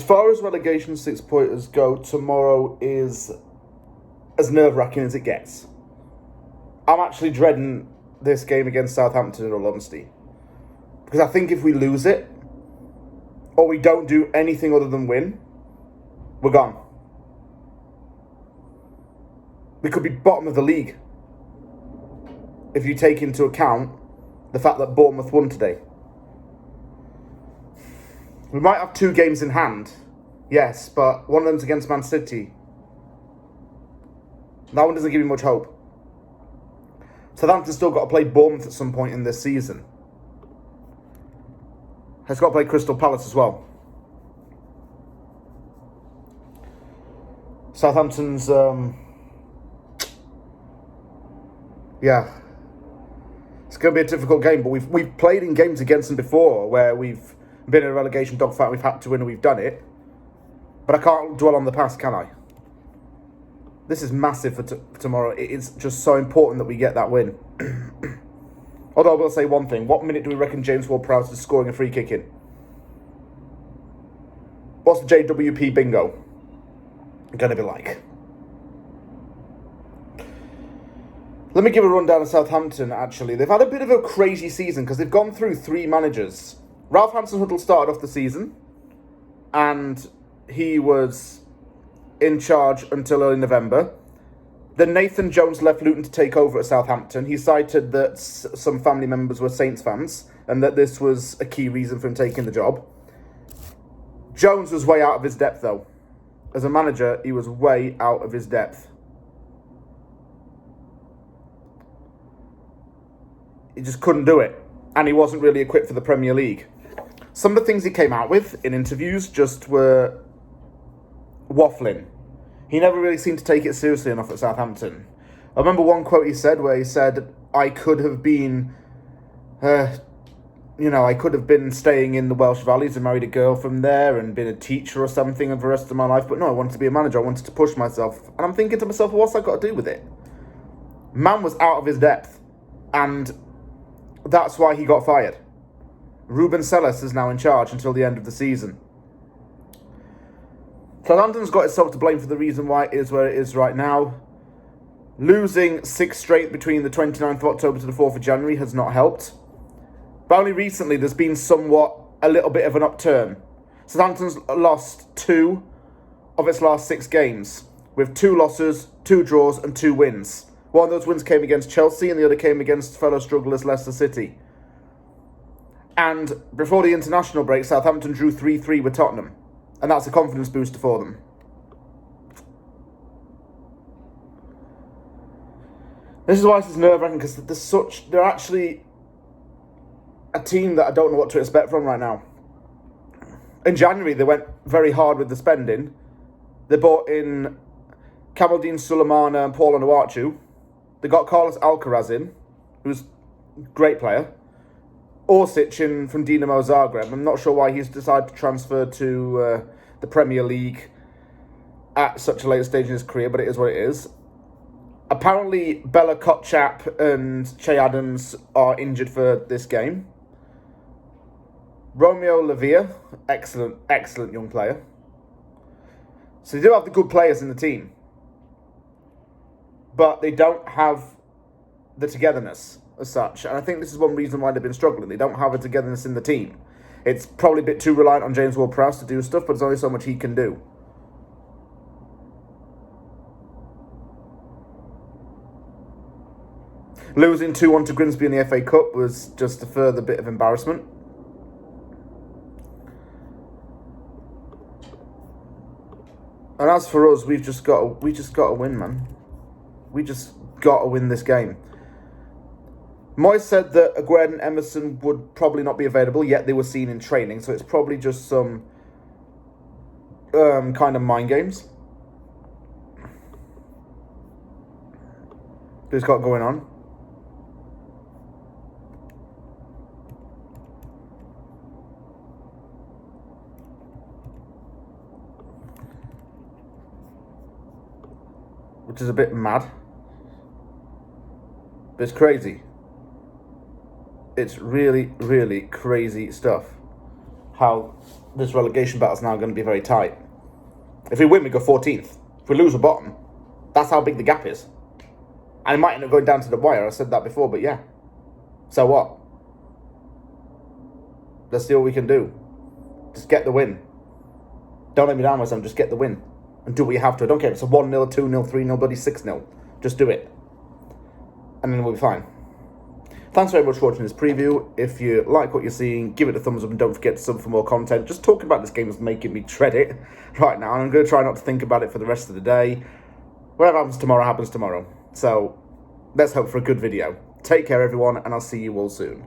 far as relegation 6-pointers go, tomorrow is as nerve-wracking as it gets. I'm actually dreading this game against Southampton, in all honesty. Because I think if we lose it, or we don't do anything other than win, we're gone. We could be bottom of the league if you take into account the fact that Bournemouth won today. We might have 2 games in hand, yes, but one of them's against Man City. That one doesn't give you much hope. Southampton's still got to play Bournemouth at some point in this season. Has got to play Crystal Palace as well. Southampton's, yeah, it's going to be a difficult game. But we've played in games against them before where we've been in a relegation dogfight. We've had to win and we've done it. But I can't dwell on the past, can I? This is massive for tomorrow. It's just so important that we get that win. Although I will say one thing. What minute do we reckon James Ward-Prowse is scoring a free kick in? What's the JWP bingo going to be like? Let me give a rundown of Southampton, actually. They've had a bit of a crazy season because they've gone through 3 managers. Ralph Hampson-Huddle started off the season and he was in charge until early November. Then Nathan Jones left Luton to take over at Southampton. He cited that some family members were Saints fans and that this was a key reason for him taking the job. Jones was way out of his depth, though. As a manager, he was way out of his depth. He just couldn't do it. And he wasn't really equipped for the Premier League. Some of the things he came out with in interviews just were waffling. He never really seemed to take it seriously enough at Southampton. I remember one quote he said where he said, I could have been, I could have been staying in the Welsh Valleys and married a girl from there and been a teacher or something for the rest of my life. But no, I wanted to be a manager. I wanted to push myself. And I'm thinking to myself, well, what's that got to do with it? Man was out of his depth. And that's why he got fired. Ruben Selles is now in charge until the end of the season. Southampton's got itself to blame for the reason why it is where it is right now. Losing 6 straight between the 29th of October to the 4th of January has not helped. But only recently there's been a little bit of an upturn. Southampton's lost 2 of its last 6 games, with 2 losses, 2 draws and 2 wins. One of those wins came against Chelsea and the other came against fellow strugglers Leicester City. And before the international break, Southampton drew 3-3 with Tottenham. And that's a confidence booster for them. This is why this is nerve-wracking, because they're actually a team that I don't know what to expect from right now. In January, they went very hard with the spending. They bought in Kamaldeen Sulemana and Paul Onuachu. They got Carlos Alcaraz in, who's a great player. Orsic in from Dinamo Zagreb. I'm not sure why he's decided to transfer to the Premier League at such a late stage in his career, but it is what it is. Apparently, Bella Kotchap and Che Adams are injured for this game. Romeo Lavia, excellent young player. So they do have the good players in the team, but they don't have the togetherness as such. And I think this is one reason why they've been struggling. They don't have a togetherness in the team. It's probably a bit too reliant on James Ward-Prowse to do stuff, but there's only so much he can do. Losing 2-1 to Grimsby in the FA Cup was just a further bit of embarrassment. And as for us, we just got to win, man. We just got to win this game. Moyes said that Aguerd and Emerson would probably not be available, yet they were seen in training, so it's probably just some kind of mind games he's got going on. Which is a bit mad. But it's crazy. It's really, really crazy stuff. how this relegation battle is now going to be very tight. If we win, we go 14th. If we lose, we're bottom. That's how big the gap is. And it might end up going down to the wire. I said that before, but yeah. So what? Let's see what we can do. Just get the win. Don't let me down myself. Just get the win. And do what you have to. I don't care if it's a 1-0, 2-0, 3-0, bloody 6-0. Just do it. And then we'll be fine. Thanks very much for watching this preview. If you like what you're seeing, give it a thumbs up and don't forget to sub for more content. Just talking about this game is making me dread it right now. And I'm going to try not to think about it for the rest of the day. Whatever happens tomorrow happens tomorrow. So let's hope for a good video. Take care, everyone, and I'll see you all soon.